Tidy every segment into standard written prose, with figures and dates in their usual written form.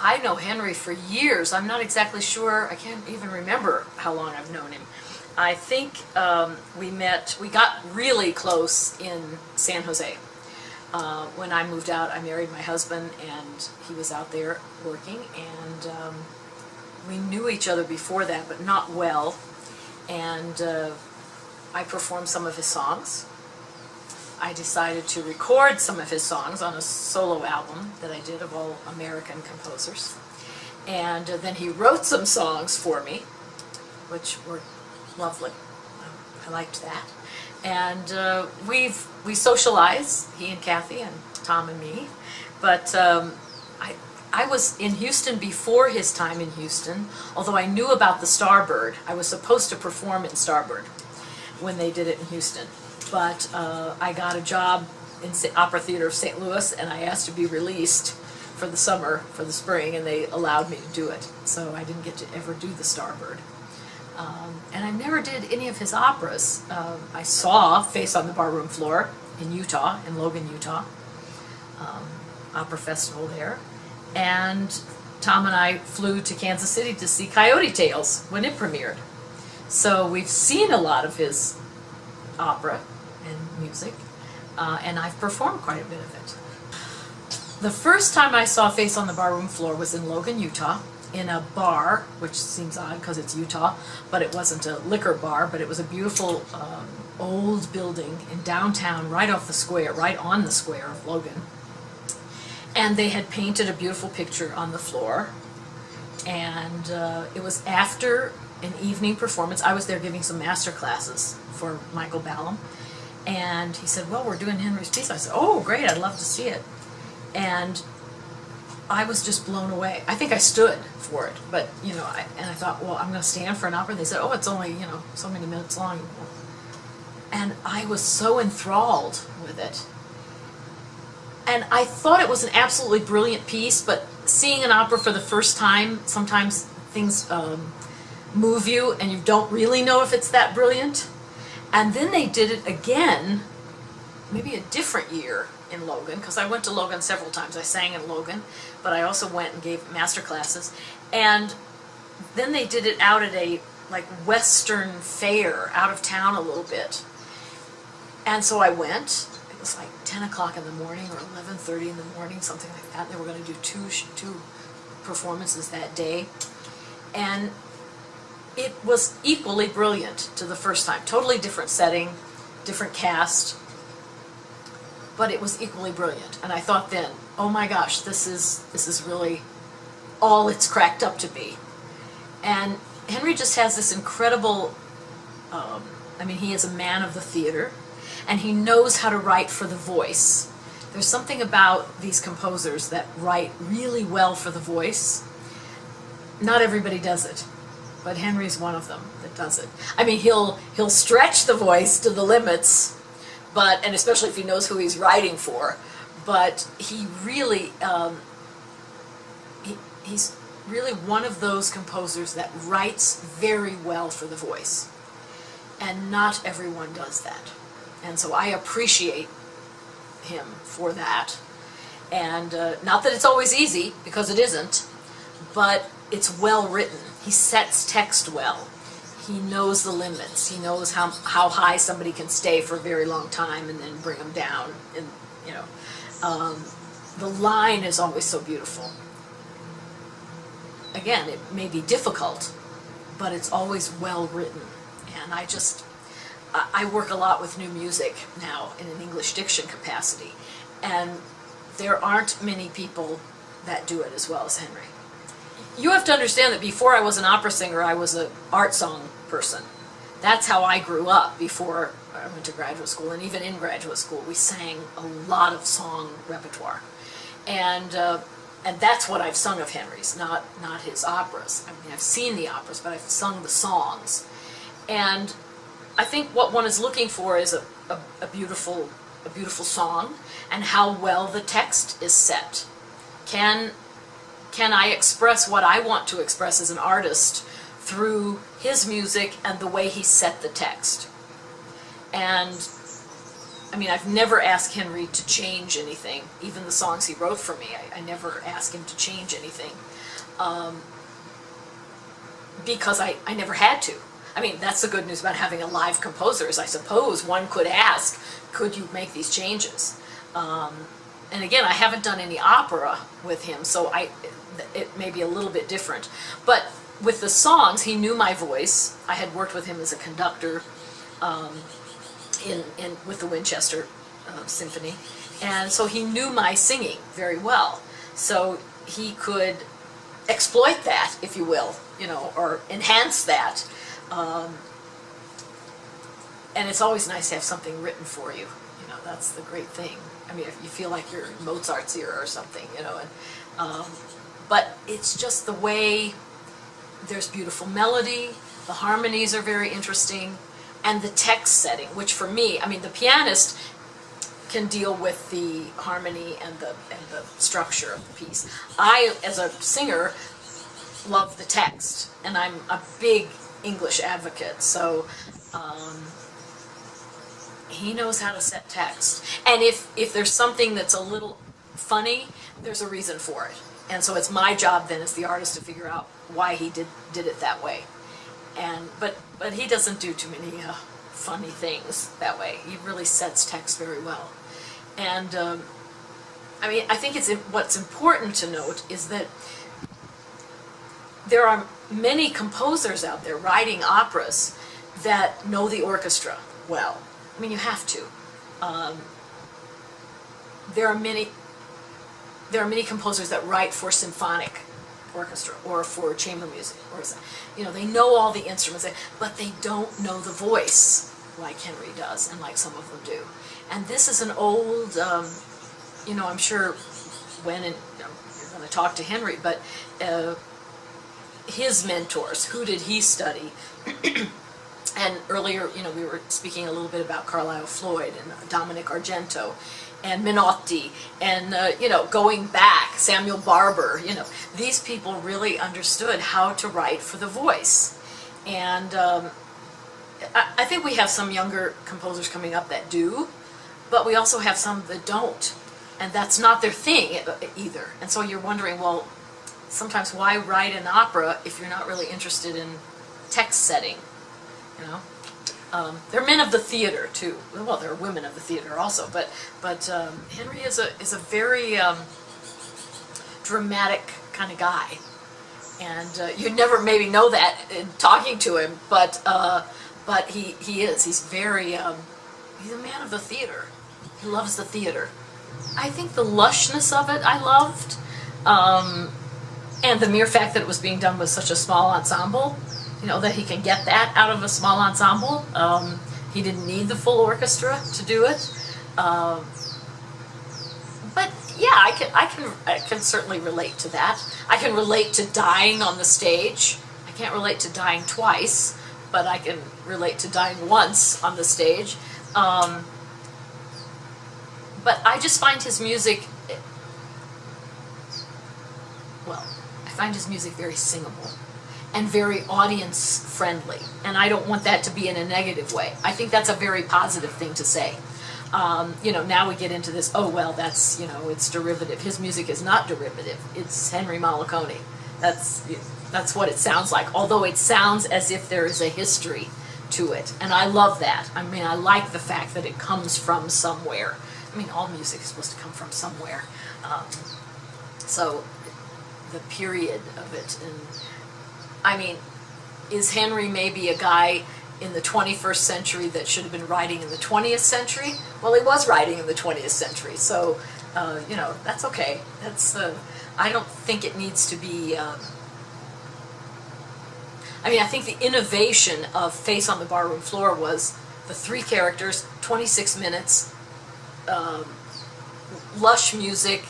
I know Henry for years. I'm not exactly sure. I can't even remember how long I've known him. I think we got really close in San Jose. When I moved out, I married my husband, and he was out there working, and we knew each other before that, but not well. And I performed some of his songs. I decided to record some of his songs on a solo album that I did of all American composers. And then he wrote some songs for me, which were lovely. I liked that. And we socialize, he and Kathy and Tom and me. But I was in Houston before his time in Houston, although I knew about the Starbird. I was supposed to perform in Starbird when they did it in Houston. But I got a job in Opera Theater of St. Louis, and I asked to be released for the summer, for the spring, and they allowed me to do it. So I didn't get to ever do the Starbird. And I never did any of his operas. I saw Face on the Barroom Floor in Utah, in Logan, Utah, opera festival there. And Tom and I flew to Kansas City to see Coyote Tales when it premiered. So we've seen a lot of his opera and music, and I've performed quite a bit of it. The first time I saw Face on the Barroom Floor was in Logan, Utah, in a bar, which seems odd because it's Utah, but it wasn't a liquor bar, but it was a beautiful old building in downtown, right off the square, right on the square of Logan. And they had painted a beautiful picture on the floor, and it was after an evening performance. I was there giving some master classes for Michael Ballum, and he said, well, we're doing Henry's piece. I said, oh, great, I'd love to see it. And I was just blown away. I think I stood for it, but, you know, and I thought, well, I'm going to stand for an opera. And they said, oh, it's only, you know, so many minutes long. And I was so enthralled with it. And I thought it was an absolutely brilliant piece, but seeing an opera for the first time, sometimes things move you and you don't really know if it's that brilliant. And then they did it again, maybe a different year in Logan, because I went to Logan several times. I sang in Logan, but I also went and gave master classes. And then they did it out at a like Western fair, out of town a little bit. And so I went. It was like 10 o'clock in the morning or 11:30 in the morning, something like that. They were going to do two performances that day. And it was equally brilliant to the first time. Totally different setting, different cast, but it was equally brilliant. And I thought then, oh my gosh, this is really all it's cracked up to be. And Henry just has this incredible, I mean, he is a man of the theater, and he knows how to write for the voice. There's something about these composers that write really well for the voice. Not everybody does it, but Henry's one of them that does it. I mean, he'll stretch the voice to the limits, but, and especially if he knows who he's writing for, but he really, he's really one of those composers that writes very well for the voice. And not everyone does that. And so I appreciate him for that. And not that it's always easy, because it isn't, but it's well written. He sets text well. He knows the limits. He knows how high somebody can stay for a very long time and then bring them down. And, you know, the line is always so beautiful. Again, it may be difficult, but it's always well written. And I work a lot with new music now in an English diction capacity, and there aren't many people that do it as well as Henry. You have to understand that before I was an opera singer, I was an art song person. That's how I grew up before I went to graduate school, and even in graduate school we sang a lot of song repertoire. And that's what I've sung of Henry's, not his operas. I mean, I've seen the operas, but I've sung the songs. And I think what one is looking for is a beautiful song, and how well the text is set. Can I express what I want to express as an artist through his music and the way he set the text? And I mean, I've never asked Henry to change anything, even the songs he wrote for me. I never asked him to change anything, because I never had to. I mean, that's the good news about having a live composer, is I suppose one could ask, could you make these changes? And again, I haven't done any opera with him, so it may be a little bit different. But with the songs, he knew my voice. I had worked with him as a conductor with the Winchester Symphony, and so he knew my singing very well. So he could exploit that, if you will, you know, or enhance that. And it's always nice to have something written for you. You know, that's the great thing. I mean, if you feel like you're in Mozart's era or something, you know. And but it's just the way. There's beautiful melody. The harmonies are very interesting, and the text setting, which for me, I mean, the pianist can deal with the harmony and the structure of the piece. I, as a singer, love the text, and I'm a big English advocate, so he knows how to set text. And if there's something that's a little funny, there's a reason for it. And so it's my job then as the artist to figure out why he did it that way. And but he doesn't do too many funny things that way. He really sets text very well. And I mean, I think what's important to note is that there are many composers out there writing operas that know the orchestra well. I mean, you have to. There are many composers that write for symphonic orchestra or for chamber music, or you know, they know all the instruments, but they don't know the voice like Henry does, and like some of them do. And this is an old, you know, I'm sure when you're going to talk to Henry, but his mentors, who did he study? And earlier, you know, we were speaking a little bit about Carlisle Floyd and Dominic Argento and Minotti, and you know, going back, Samuel Barber. You know, these people really understood how to write for the voice. And I think we have some younger composers coming up that do, but we also have some that don't, and that's not their thing either. And so you're wondering, well, sometimes why write an opera if you're not really interested in text setting? You know, they're men of the theater too. Well, there are women of the theater also, but Henry is a very dramatic kind of guy, and you never maybe know that in talking to him, but he is. He's very he's a man of the theater. He loves the theater. I think the lushness of it I loved, and the mere fact that it was being done with such a small ensemble. You know, that he can get that out of a small ensemble. He didn't need the full orchestra to do it. But yeah, I can certainly relate to that. I can relate to dying on the stage. I can't relate to dying twice, but I can relate to dying once on the stage. But I just find his music, well, I find his music very singable and very audience friendly, and I don't want that to be in a negative way. I think that's a very positive thing to say. You know, now we get into this, oh well, that's, you know, it's derivative. His music is not derivative. It's Henry Mollicone. That's what it sounds like, although it sounds as if there is a history to it, and I love that. I mean, I like the fact that it comes from somewhere. I mean, all music is supposed to come from somewhere. So the period of it, and I mean, is Henry maybe a guy in the 21st century that should have been writing in the 20th century? Well, he was writing in the 20th century, so, you know, that's okay. That's, I don't think it needs to be, I mean, I think the innovation of Face on the Barroom Floor was the 3 characters, 26 minutes, lush music,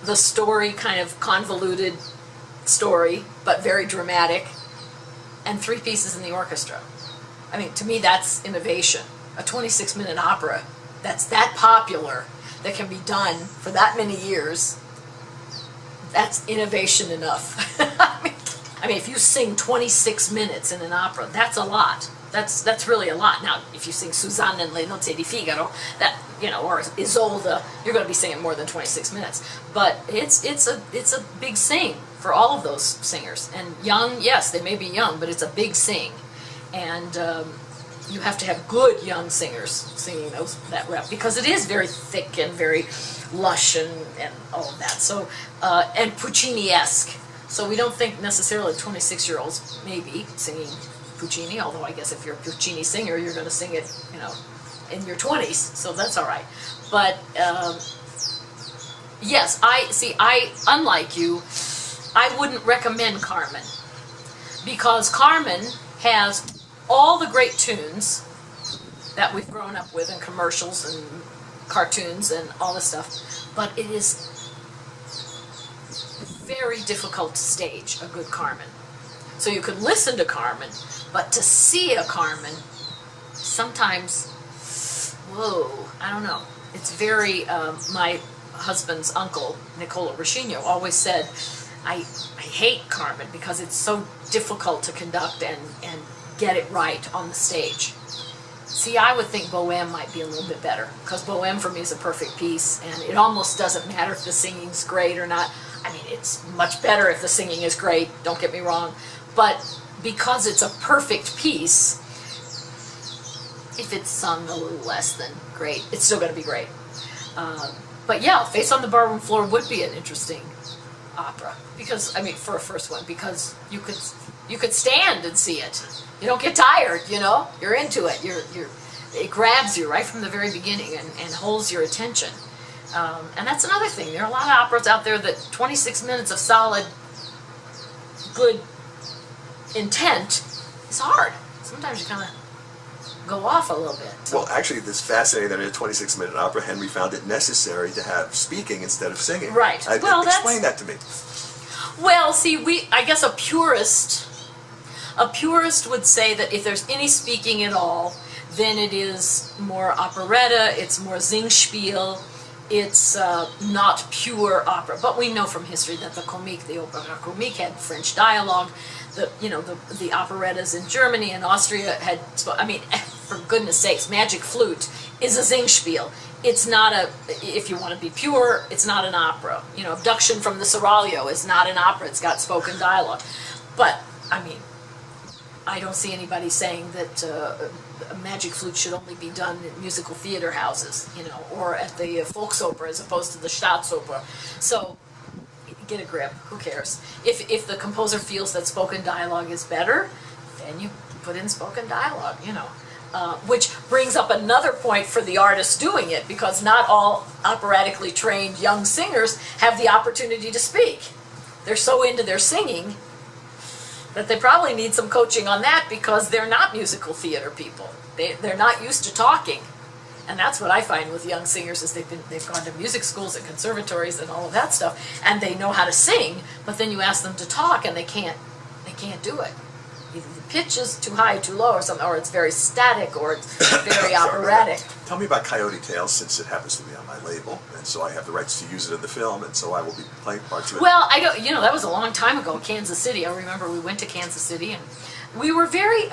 the story kind of convoluted story, but very dramatic, and 3 pieces in the orchestra. I mean, to me, that's innovation. A 26-minute opera that's that popular, that can be done for that many years, that's innovation enough. I mean, if you sing 26 minutes in an opera, that's a lot. that's really a lot. Now, if you sing Suzanne and Le Nozze di Figaro, that, you know, or Isolde, you're going to be singing more than 26 minutes. But it's a big sing for all of those singers. And young, yes, they may be young, but it's a big sing. And you have to have good young singers singing that rep, because it is very thick and very lush and all of that. So, and Puccini-esque. So we don't think necessarily 26-year-olds may be singing Puccini, although I guess if you're a Puccini singer, you're going to sing it, you know, in your 20s, so that's all right. But yes, unlike you, I wouldn't recommend Carmen, because Carmen has all the great tunes that we've grown up with in commercials and cartoons and all this stuff, but it is very difficult to stage a good Carmen. So you can listen to Carmen, but to see a Carmen, sometimes, whoa, I don't know. It's very, my husband's uncle, Nicola Ricchigno, always said, I hate Carmen because it's so difficult to conduct and get it right on the stage. See, I would think Bohème might be a little bit better, because Bohème for me is a perfect piece, and it almost doesn't matter if the singing's great or not. I mean, it's much better if the singing is great, don't get me wrong, but because it's a perfect piece, if it's sung a little less than great, it's still going to be great. But yeah, Face on the Barroom Floor would be an interesting opera, because, I mean, for a first one, because you could stand and see it. You don't get tired, you know? You're into it. It grabs you right from the very beginning and holds your attention. And that's another thing. There are a lot of operas out there that 26 minutes of solid, good intent is hard. Sometimes you kind of go off a little bit. Well, actually, it's fascinating that in a 26-minute opera, Henry found it necessary to have speaking instead of singing. Right. Explain that to me. Well, see, I guess a purist would say that if there's any speaking at all, then it is more operetta, it's more Singspiel, it's not pure opera. But we know from history that the comique, the opera comique, had French dialogue. The operettas in Germany and Austria had, I mean, for goodness sakes, Magic Flute is a Singspiel. It's not a, if you want to be pure, it's not an opera. You know, Abduction from the Seraglio is not an opera, it's got spoken dialogue. But, I mean, I don't see anybody saying that a Magic Flute should only be done in musical theater houses, you know, or at the Volksopera as opposed to the Staatsoper. So, get a grip, who cares? If the composer feels that spoken dialogue is better, then you put in spoken dialogue, you know. Which brings up another point for the artist doing it, because not all operatically trained young singers have the opportunity to speak. They're so into their singing that they probably need some coaching on that, because they're not musical theater people. They're not used to talking. And that's what I find with young singers, is they've gone to music schools and conservatories and all of that stuff, and they know how to sing, but then you ask them to talk and they can't do it. Either the pitch is too high, too low, or something, or it's very static, or it's very operatic. Tell me about Coyote Tales, since it happens to be on my label, and so I have the rights to use it in the film, and so I will be playing parts of it. Well, you know, that was a long time ago, Kansas City. I remember we went to Kansas City, and we were very,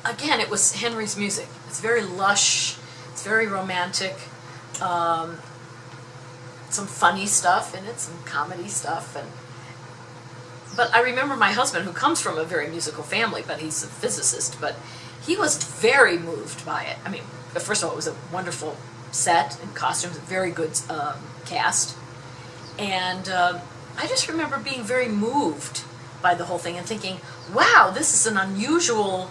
again, it was Henry's music. It's very lush, it's very romantic, some funny stuff in it, some comedy stuff, but I remember my husband, who comes from a very musical family, but he's a physicist, but he was very moved by it. I mean, first of all, it was a wonderful set and costumes, a very good cast, and I just remember being very moved by the whole thing and thinking, wow, this is an unusual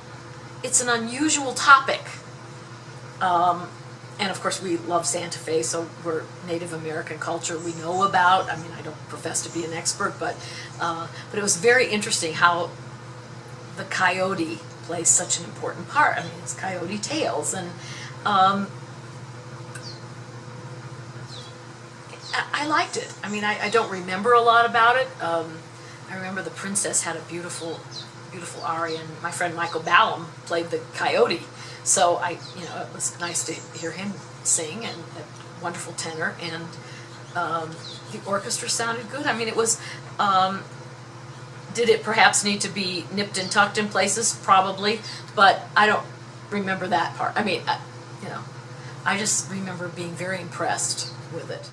topic. And of course we love Santa Fe, so we're Native American culture we know about. I mean, I don't profess to be an expert, but it was very interesting how the coyote plays such an important part. I mean, it's Coyote Tales, and I liked it. I mean, I don't remember a lot about it. I remember the princess had a beautiful aria, and my friend Michael Ballum played the coyote. So it was nice to hear him sing, and a wonderful tenor, and the orchestra sounded good. I mean, it was Did it perhaps need to be nipped and tucked in places? Probably, but I don't remember that part. I mean, I just remember being very impressed with it.